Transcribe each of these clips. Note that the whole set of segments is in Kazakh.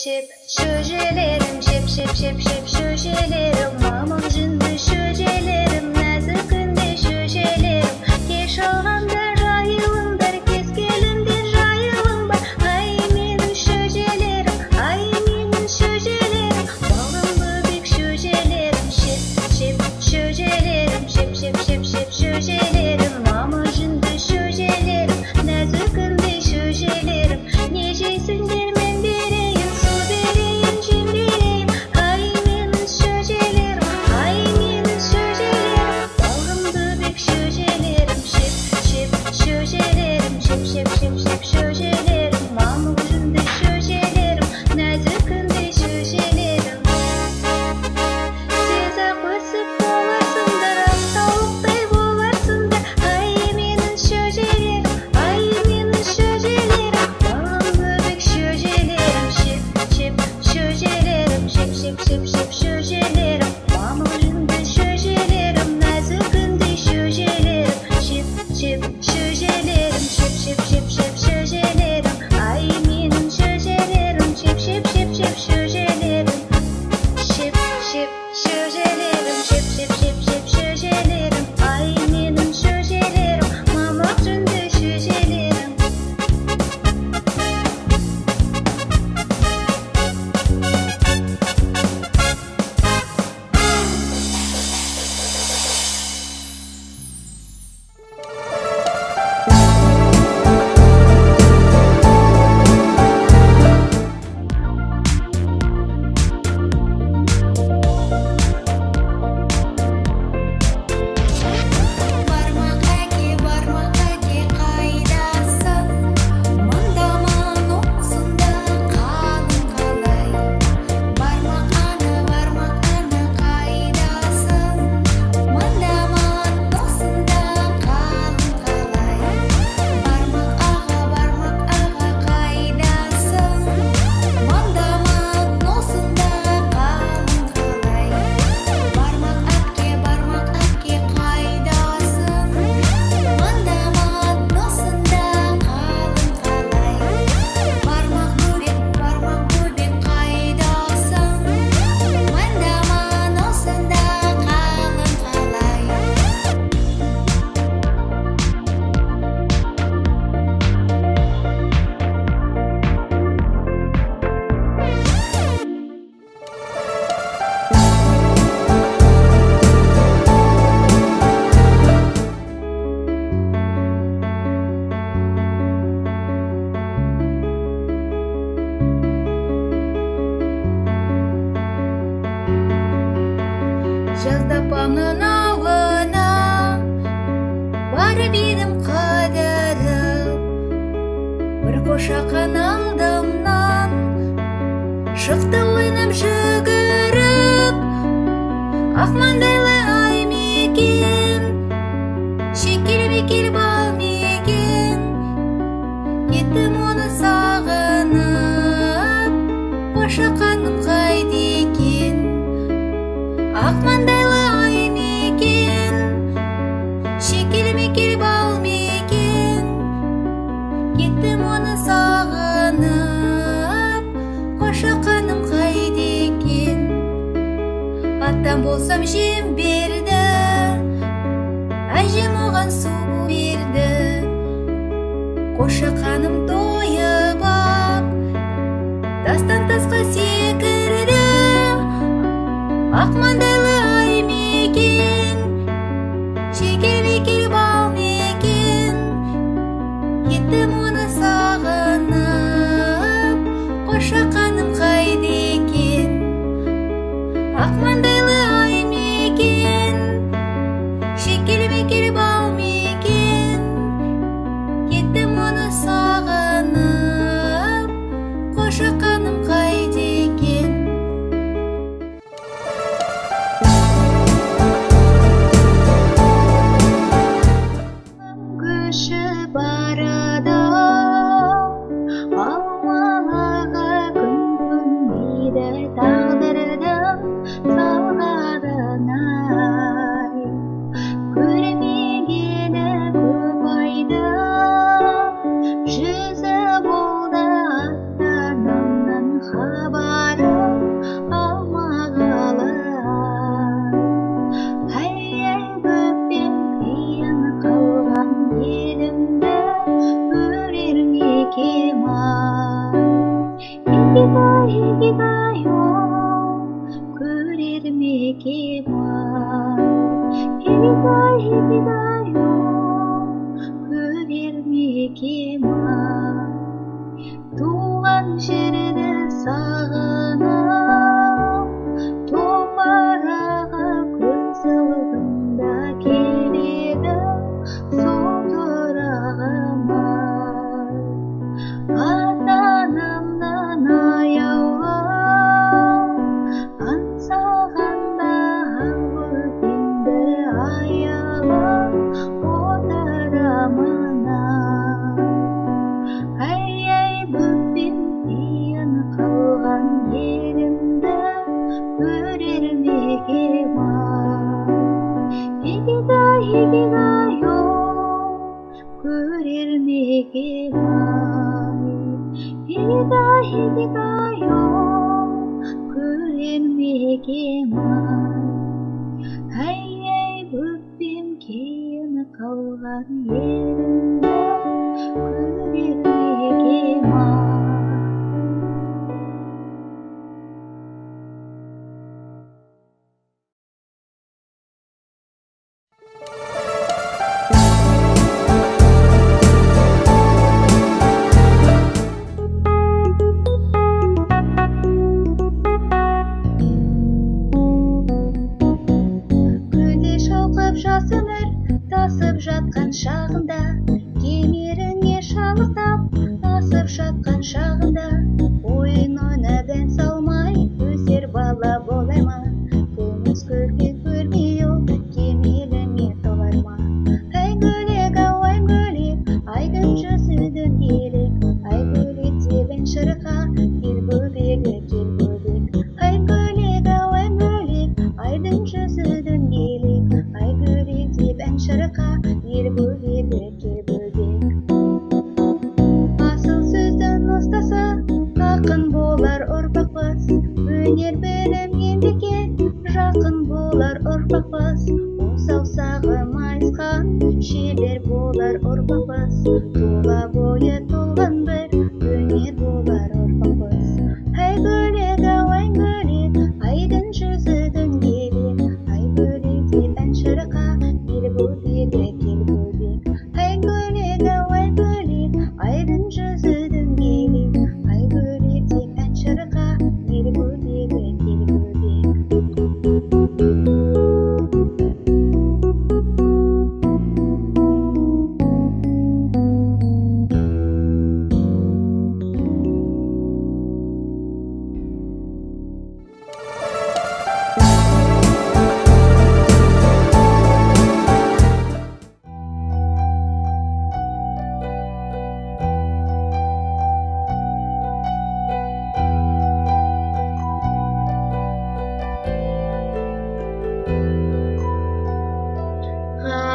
şep şöjelerim, şep şep şep şep şöjelerim, mamam jındı şöjelerim, nazikinde şöjelerim, kеш алғанда жайылыңдар, кез келіңдер жайылыңдар, ай менің шөжелерім, ай менің шөжелерім, балымды бек шөжелерім, шеп шеп шөжелерім, шеп шеп шеп шеп шөжелерім, мама жынды шөжелерім, нәзікінде шөжелерім, не жейсіңдер мен берейін, су берейін, жем берейін, ай менің шөжелерім, ай менің шөжелерім, балымды бек шөжелерім, шеп шеп шөжелерім, шеп шеп шеп шеп шөжелерім, мамық жынды шөжелерім, нәзікінде шөжелерім. Тез ақ өсіп боларсыңдар, ақ тауықтай боларсыңдар, ай менің шөжелерім, ай менің шөжелерім, балымды бек шөжелерім, шеп шеп шөжелерім, шеп шеп шеп шеп шөжелерім, мамық жынды шөжелерім, нәзікінде шөжелерім, шеп шеп шөжелерім, шеп шеп шеп шеп шөжелерім, ай менің шөжелерім, шеп шеп шеп шеп шөжелерім, шеп шеп шөжелерім, шеп шеп шеп шеп шөжелерім, ай менің шөжелерім, мамық жынды шөжелерім. Бармақ әке қайдасың, мұндаман осында қалың қалай. Бармақ ана қайдасың, мұндаман осында қалың қалай. Бармақ аға қайдасың, мұндаман осында қалың қалай. Бармақ әпке қайдасың, мұндаман осында қалың қалай. Бармақ бөбек қайдасың, мұндаман осында қалың қалай. Жазда апамның ауылына барып едім қыдырып, бір қошақан алдымнан шықты ойнап жүгіріп. Ақ маңдайлы ай мекен, шекел бекел бал мекен, кеттім оны сағынып, қошақаным қайда екен. Ақ маңдайлы ай мекен, шекел бекел бал мекен, кеттім оны сағынып, қошақаным қайда екен. Аттан болсам жем берді, әжем оған су берді. Қошақаным тойып ап, тастан тасқа секірді. Ақ маңдайлы ай мекен, шекел бекел бал мекен, кеттім оны сағынып, қошақаным қайда екен. Ақ маңдайлы ай мекен, шекел бекел бал мекен, кеттім оны сағынып, қошақаным қайда екен. ай егидай көрермегем ай егидай көрермегем ай туған жерді сағынып топараға көз алдымда келеді сол тұрағым ата-анамнан аяулы аңсағанда көзімді аялап отырамын ай бөпем тиын қалған елімді көрермегем егидай көрермегем егидай көрермегем ай бөпем кейін қалған елімді көрермегем жас өмір тасып жатқан шағында кемеріңе шалықтап асып жатқан шағында ойын ойнап ән салмай өсер бала болар ма күміс көрге көрмей ол кемеліңе толар ма ай гөлек ау ай гөлек айдың жүзі дөңгелек ай гөлек деп ән шырқа кел бөбегі кел бөбек ай гөлек ау ай гөлек айдың жүзі дөңгелек ай гөлек деп ән шырқа ел бөбегі кел бөбек асыл сөздің ұстаса ақын болар ұрпақпыз өнер білім еңбекке жақын болар ұрпақпыз саусағы майысқан шебер болар ұрпақпыз тұла бойы толған бір өнер болар ұрпақпыз ай гөлек ау ай гөлек айдың жүзі дөңгелек ай гөлек деп ән шырқа ел бөбегі кел бөбек ай гөлек ау ай гөлек айдың жүзі дөңгелек ай гөлек деп ән шырқа ел бөбегі кел бөбек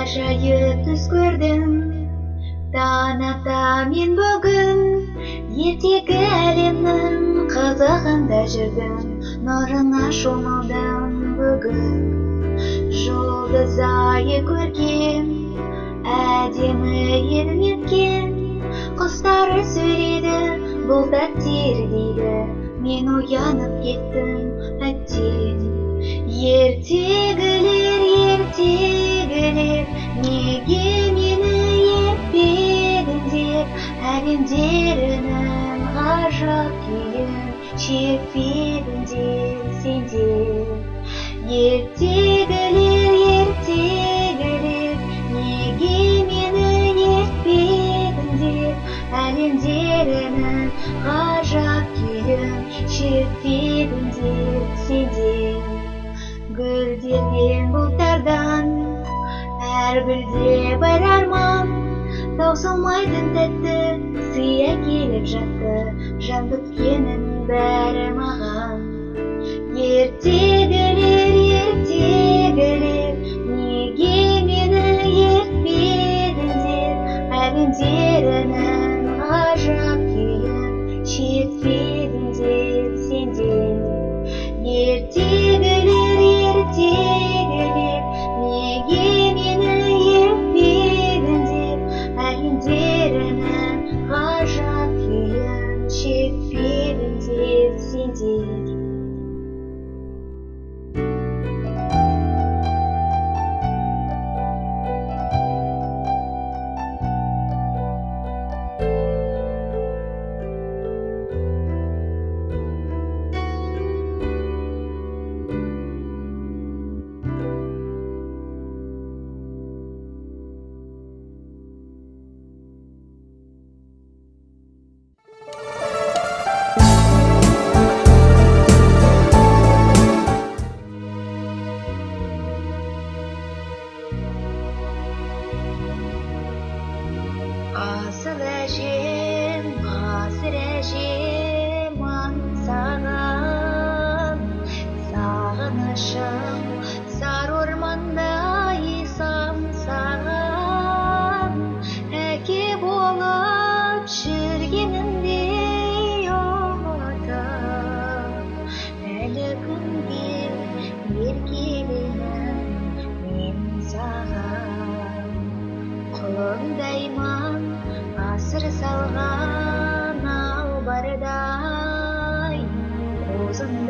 ғажайып түс көрдім таң ата мен бүгін ертегі әлемнің қызығында жүрдім нұрына шомылдым бүгін жұлдыз айы көркем әдемі елметкен құстары сөйлейді бұлттар тербейді мен оянып кеттім әттең ертегілер неге мені ертпедіңдер әлемдерінің ғажап күйін шертпедіңдер сендер ертегілер неге мені ертпедіңдер әлемдерінің ғажап күйін шертпедіңдер сендер гүлдермен бұлттардан әр гүлде бар арман таусылмайтын тәтті сый әкеліп жатты жан біткеннің бәрі маған ертегілер неге мені ертпедіңдер әлемдерінің ғажап күйін шертпедіңдер сендер ертегілер неге мені ертпедіңдер әлемдерінің ғажап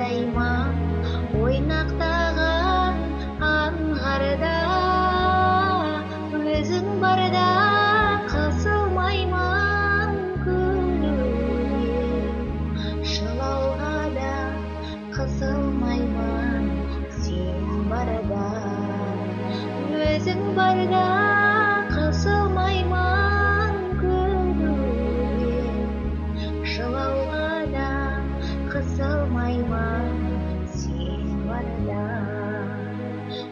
аңсайман ойнақтаған аңғарда, өзің барда қысылмайман күлуге, жылауға да қысылмайман сен барда, өзің барда қысылмайман күлуге, жылауға да қысылмайман сен барда.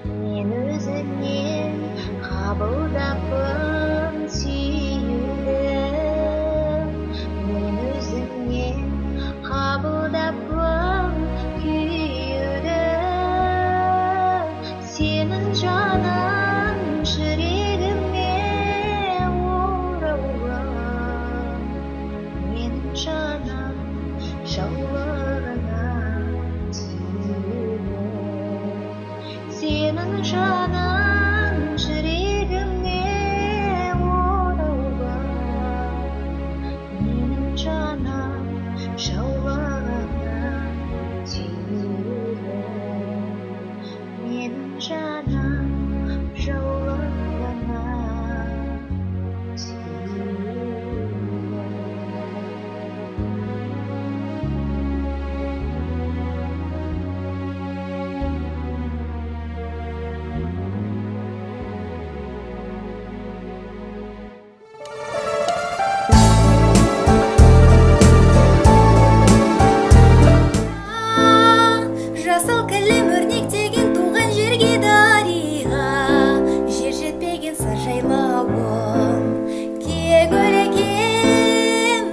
Мен өзіңнен қабылдаппын сүюді, мен өзіңнен қабылдаппын күйюді, сенің жаның жүрегіме оралға, менің жаным жаулығына тиюді, сенің жаның жүрегіме оралға, менің жаным жаулығына тиюді, менің жаным жаулығына тиюді. Жасыл кілем өрнектеген туған жерге дариға, жер жетпеген саржайлауым кең өлегем,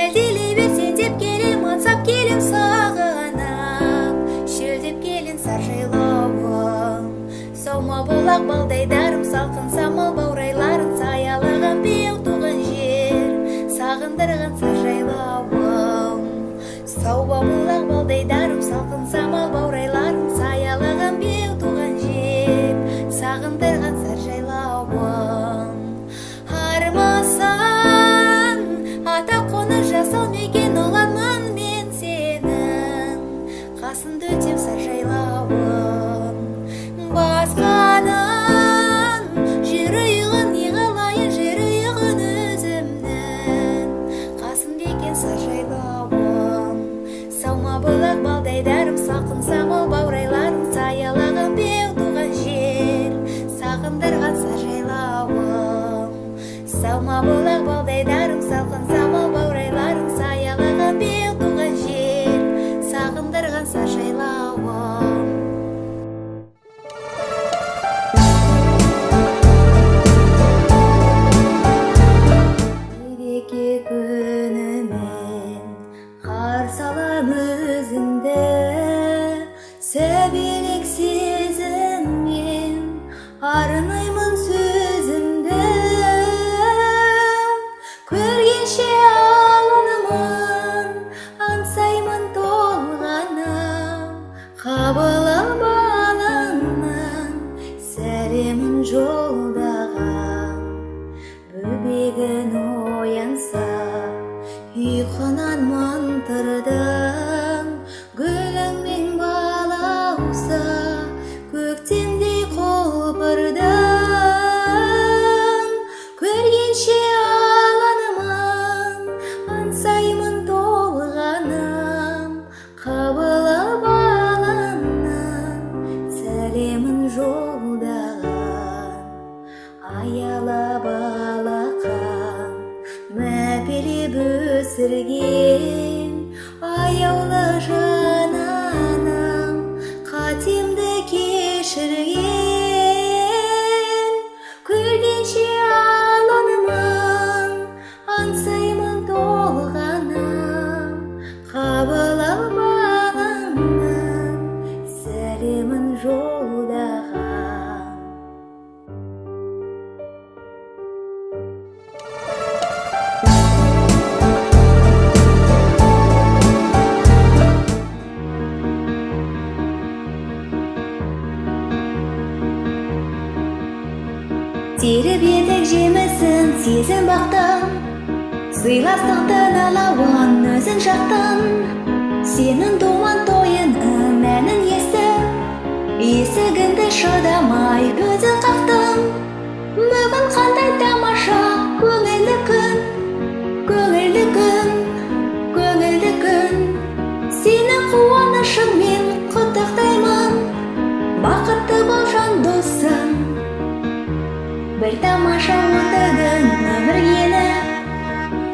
әлдилей берсен деп келем, аңсап келем сағынып, шөлдеп келін саржайлауым. Саuma болақ балдайдарым, салқын самал баурайларын, саялаған беу туған жер, сағындырған саржайлауым. Саuma болақ балдайдарым, салқын самал баурайларын, саялаған беу туған жер, сағындырған саржайлауым. Армасан ата қоны жасыл мекен оламын мен сенің, қасыңды өтем саржайлауым. Басқаның жүрегін неғылайын, жүрегін өзімнің, қасым бекен саржайлауым. Саuma болақ балдайдарым, салқын самал баурайларын, саялаған беу туған жер, сағындырған саржайлауым. Саuma болақ балдайдарым, салқын самал баурайларын, саялаған беу туған жер, сағындырған саржайлауым. Мереке күнімен қарсы алам өзіңді, сәбилік сезіммен арнаймын сөзімді, көргенше алынымын, аңсаймын толғанып, қабыл ал балаңның сәлемін жолдаған. Бөбегін оянса ұйқынан мантырдың, гүліңмен балауса көктемдей құлпырдың, көргенше аланымын, аңсаймын толғаным, қабыл ал балаңның сәлемін жолдаған. Аялап алақан мәпелеп өсірген, аяулы жананым қатемді кешірген, көргенше аланымын, аңсаймын толғаным, қабыл ал балаңның сәлемін жолдаған. Теріп едік жемісін сезім бақтың, сыйластықтың алауын өзің жақтың, сенің туған тойын Есігіңді шыдамай өзің қақтың. Бүгін қандай тамаша көңілді күн, көңілді күн, көңілді күн. Сені қуанышыңмен құттықтаймын, бақытты бол жан досым. Бір тамаша отығын өміргені,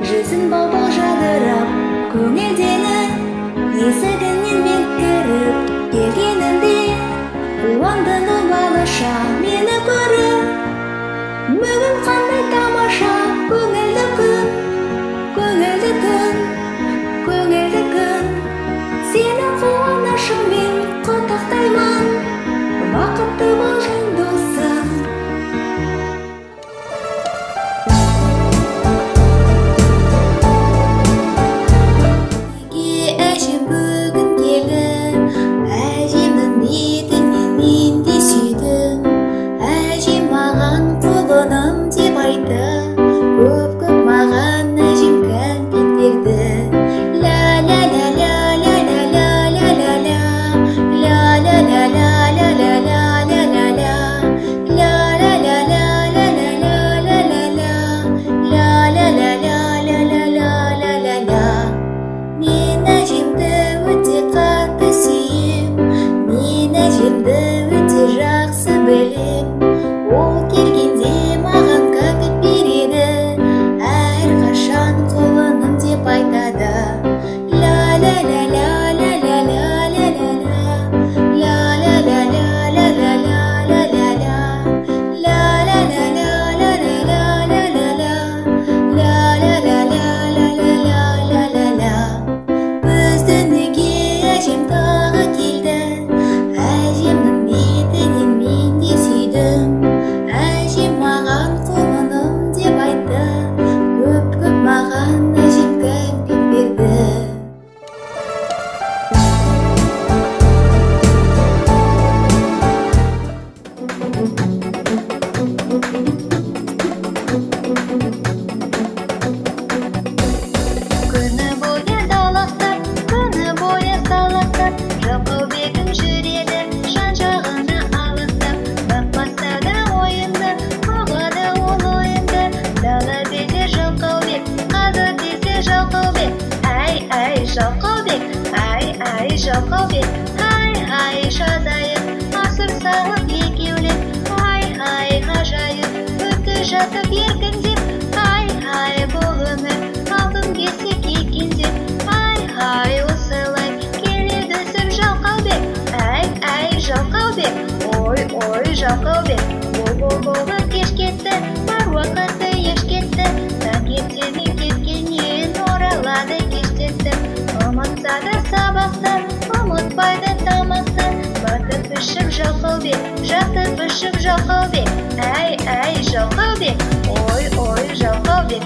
жүзін бал-бал жадырап көңілденіп, есігінен мен кіріп келгенімде қуандың балаша мені көріп. Бүгін қандай тамаша көңілді күн, көңілді күн, көңілді күн. Сені қуанышыңмен құттықтаймын, бақытты бол жан досым. Әжем бүгін келді, әжемнің бетінен мен де сүйдім. Әжем маған құлыным деп айтты, көп-көп маған әжем кәмпит берді. Ля-ля-ля-ля-ля-ля-ля-ля-ля-ля, ля-ля-ля-ля-ля-ля-ля-ля-ля, ля-ля-ля-ля-ля-ля-ля-ля-ля-ля-ля-ля-ля-ля-ля. Мен әжемді өте қатты сүйем, мен әжемді өте жақсы білем. Ол келгенде маған кәмпит береді, әрқашан құлыным деп айтады. Ля-ля-ля-ля-ля-ля-ля-ля-ля-ля, ля-ля-ля-ля-ля-ля-ля-ля-ля, ля-ля-ля-ля-ля-ля-ля-ля-ля-ля-ля-ля-ля-ля. Біздің үйге әжем тағы келді, әжемнің бетінен мен де сүйдім. Әжем маған құлыным деп айтты, көп-көп маған әжем кәмпит берді. Күні бойы далақтап, күні бойы салақтап, жалқау бегім жүреді жан-жағына алақтап. Бақпаса да ойынды, ұғады ол ойынды. Дала десе жалқау бек, қазы десе жалқау бек. Ай-ай жалқау бек, ай-ай жалқау бек. Ай-ай жазайып, асыр салып екеулеп. Ай-ай ғажайып, өтті жатып еркіндеп. Ай-ай бұл өмір алтын кесек екендеп. Ай-ай осылай келеді өсіп жалқау бек. Ай-ай жалқау бек, ой-ой жалқау бек. Бол-бол-болы кеш кетті, бар уақыты еш кетті. Таңертеңнен кеткеннен оралады кештетті. Ұмытса да сабақты, ұмытпайды тамақты. Батып ішіп жалқау бек, жатып ішіп жалқау бек. Ай-ай жалқау бек, ой-ой жалқау бек.